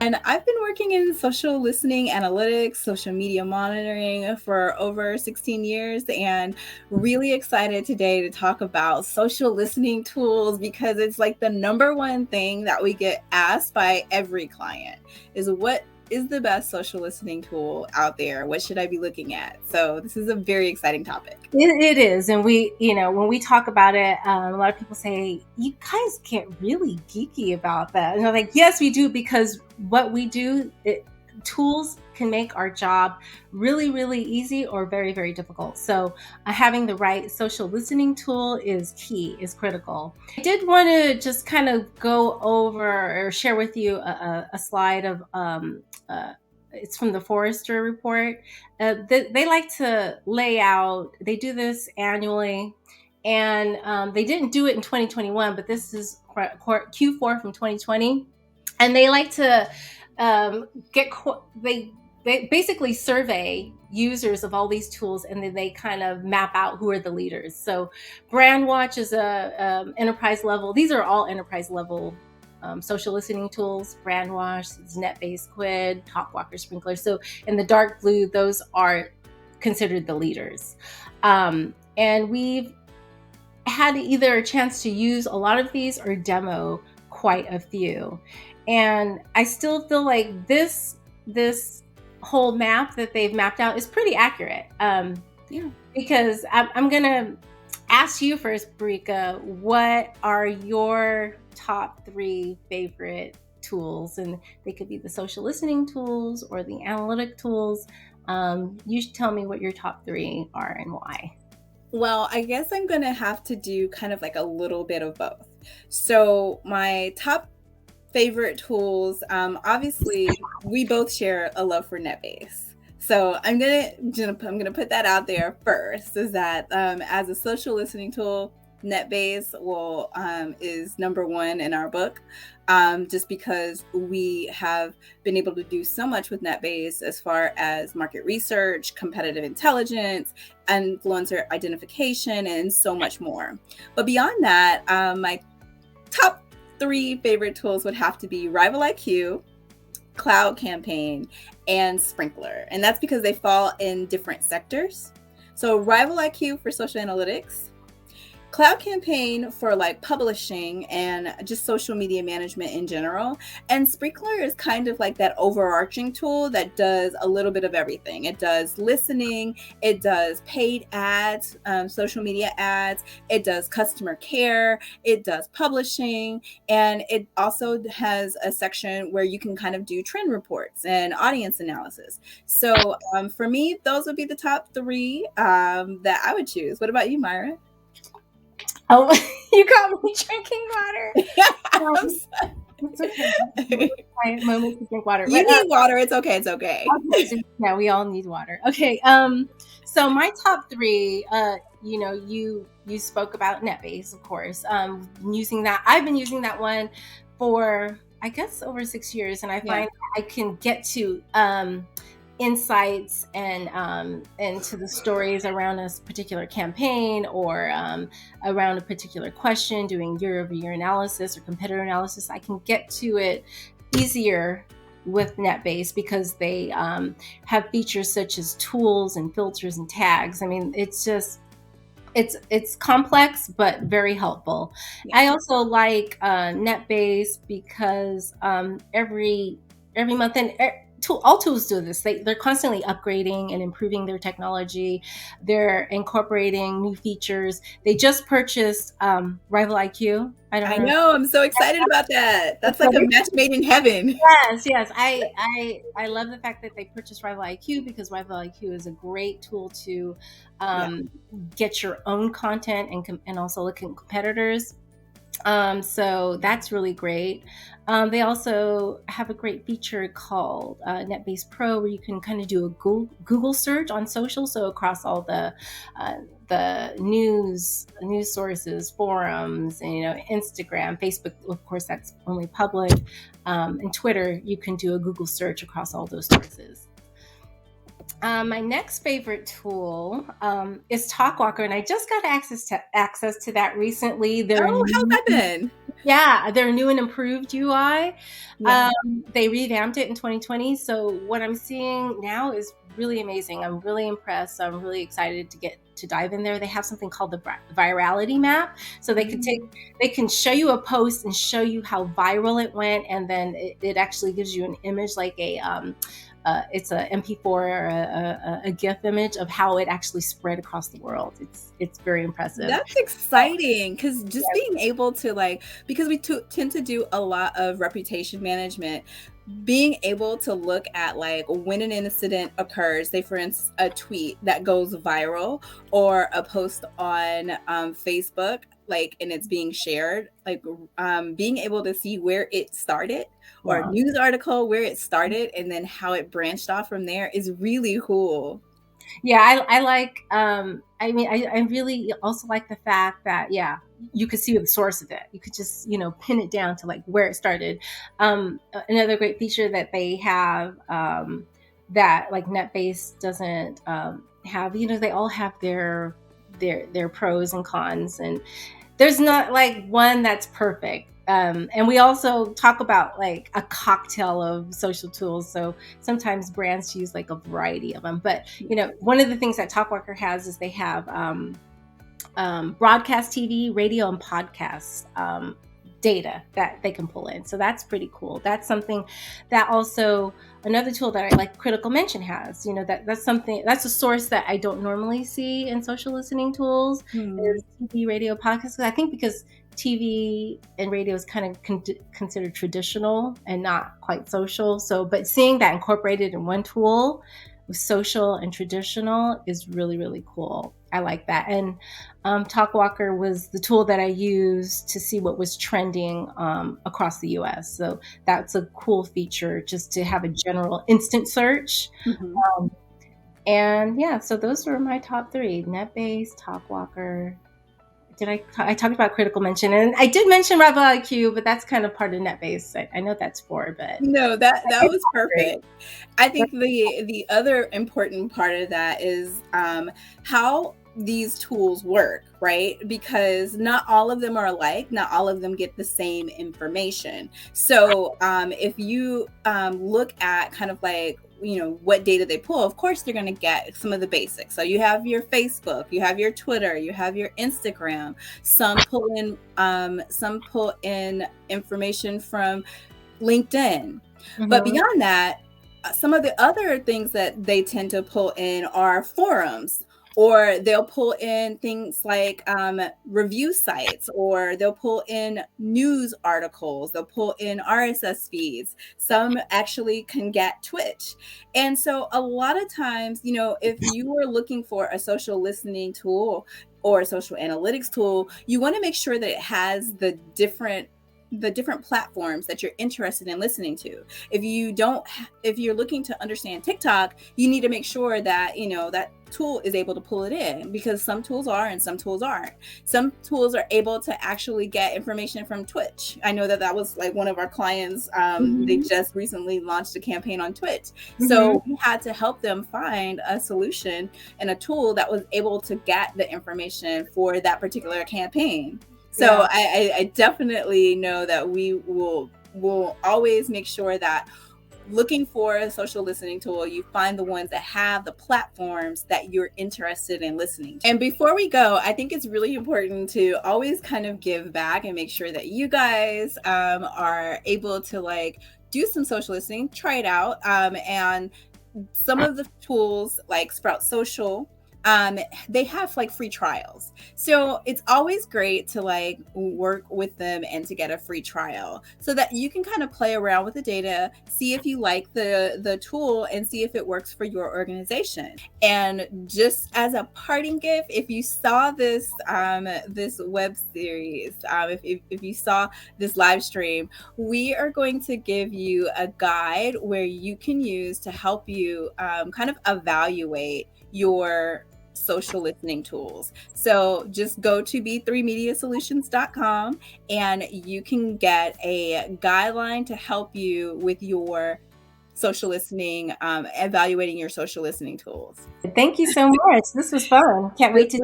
And I've been working in social listening analytics, social media monitoring for over 16 years, and really excited today to talk about social listening tools because it's like the number one thing that we get asked by every client is what is the best social listening tool out there? What should I be looking at? So this is a very exciting topic. It is. And when we talk about it, a lot of people say, you guys get really geeky about that. And they're like, yes, we do, because what we do, tools can make our job really, really easy or very, very difficult. So having the right social listening tool is key, is critical. I did want to just kind of go over or share with you a slide of, it's from the Forrester report. They like to lay out, they do this annually, and they didn't do it in 2021, but this is Q4 from 2020. And they like to they basically survey users of all these tools, and then they kind of map out who are the leaders. So Brandwatch is a enterprise level. These are all enterprise level social listening tools. Brandwatch, Netbase Quid, Talkwalker, Sprinklr. So in the dark blue, those are considered the leaders. And we've had either a chance to use a lot of these or demo quite a few. And I still feel like this whole map that they've mapped out is pretty accurate. Because I'm going to ask you first, Barika, what are your top 3 favorite tools? And they could be the social listening tools or the analytic tools. You should tell me what your top 3 are and why. Well, I guess I'm going to have to do kind of like a little bit of both. So my top favorite tools, obviously we both share a love for Netbase. So I'm gonna put that out there first, is that as a social listening tool, Netbase is number 1 in our book, just because we have been able to do so much with Netbase as far as market research, competitive intelligence, influencer identification, and so much more. But beyond that, my top 3 favorite tools would have to be Rival IQ, Cloud Campaign, and Sprinklr. And that's because they fall in different sectors. So Rival IQ for social analytics, Cloud Campaign for like publishing and just social media management in general. And Sprinklr is kind of like that overarching tool that does a little bit of everything. It does listening, it does paid ads, social media ads, it does customer care, it does publishing, and it also has a section where you can kind of do trend reports and audience analysis. So for me, those would be the top 3 that I would choose. What about you, Myra? Oh, you got me drinking water. It's okay. Moment to drink water. You need water. It's okay. It's okay. Yeah, we all need water. Okay. So my top 3, you spoke about Netbase, of course. Using that, I've been using that one for, I guess, over 6 years, and I find I can get to insights and to the stories around a particular campaign or around a particular question, doing year-over-year analysis or competitor analysis. I can get to it easier with Netbase because they have features such as tools and filters and tags. I mean, it's just it's complex but very helpful. Yeah. I also like Netbase because every month, and all tools do this. They're constantly upgrading and improving their technology. They're incorporating new features. They just purchased Rival IQ. I know. I'm so excited about that. That's like a match made in heaven. Yes. I love the fact that they purchased Rival IQ because Rival IQ is a great tool to get your own content and also look at competitors. So that's really great. They also have a great feature called Netbase Pro, where you can kind of do a Google search on social. So across all the news sources, forums, and Instagram, Facebook, of course, that's only public, and Twitter, you can do a Google search across all those sources. My next favorite tool is Talkwalker, and I just got access to that recently. How's that been? Yeah, their new and improved UI. Yeah. They revamped it in 2020. So what I'm seeing now is really amazing. I'm really impressed. I'm really excited to get to dive in there. They have something called the virality map. So they can show you a post and show you how viral it went, and then it actually gives you an image like it's a MP4 or a GIF image of how it actually spread across the world. It's very impressive. That's exciting, because just being able to like, because we tend to do a lot of reputation management, being able to look at like when an incident occurs, say for instance a tweet that goes viral or a post on Facebook, like, and it's being shared, like being able to see where it started, or a Yeah. news article where it started and then how it branched off from there is really cool. Yeah, I like I mean I really also like the fact that you could see the source of it. You could just, pin it down to like where it started. Another great feature that they have that like NetBase doesn't have, they all have their pros and cons, and there's not like one that's perfect. And we also talk about like a cocktail of social tools. So sometimes brands use like a variety of them. But one of the things that Talkwalker has is they have broadcast TV, radio, and podcasts data that they can pull in. So that's pretty cool. That's something that also another tool that I like Critical Mention has. That's a source that I don't normally see in social listening tools. Is TV, radio, podcasts. I think because TV and radio is kind of considered traditional and not quite social. So, but seeing that incorporated in one tool with social and traditional is really, really cool. I like that. And Talkwalker was the tool that I used to see what was trending across the US. So that's a cool feature, just to have a general instant search. And yeah, so those were my top three: NetBase, Talkwalker. I talked about Critical Mention, and I did mention Rebel IQ, but that's kind of part of NetBase. I know that's 4, but No, that was perfect. I think the other important part of that is how these tools work, right? Because not all of them are alike. Not all of them get the same information. So if you look at kind of like, what data they pull, of course they're going to get some of the basics. So you have your Facebook, you have your Twitter, you have your Instagram. Some pull in information from LinkedIn. But beyond that, some of the other things that they tend to pull in are forums, or they'll pull in things like review sites, or they'll pull in news articles, they'll pull in RSS feeds. Some actually can get Twitch. And so a lot of times, if you are looking for a social listening tool or a social analytics tool, you want to make sure that it has the different platforms that you're interested in listening to. If you're looking to understand TikTok, you need to make sure that that tool is able to pull it in, because some tools are and some tools aren't. Some tools are able to actually get information from Twitch. I know that was like one of our clients. They just recently launched a campaign on Twitch. So we had to help them find a solution and a tool that was able to get the information for that particular campaign. So I definitely know that we will always make sure that looking for a social listening tool, you find the ones that have the platforms that you're interested in listening to. And before we go, I think it's really important to always kind of give back and make sure that you guys are able to like do some social listening, try it out. And some of the tools like Sprout Social, they have like free trials. So it's always great to like work with them and to get a free trial so that you can kind of play around with the data, see if you like the tool, and see if it works for your organization. And just as a parting gift, if you saw this this web series, if you saw this live stream, we are going to give you a guide where you can use to help you kind of evaluate your social listening tools. So just go to b3mediasolutions.com and you can get a guideline to help you with your social listening, evaluating your social listening tools. Thank you so much. This was fun. Can't wait to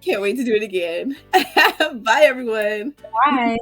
Can't wait to do it again. Bye, everyone. Bye.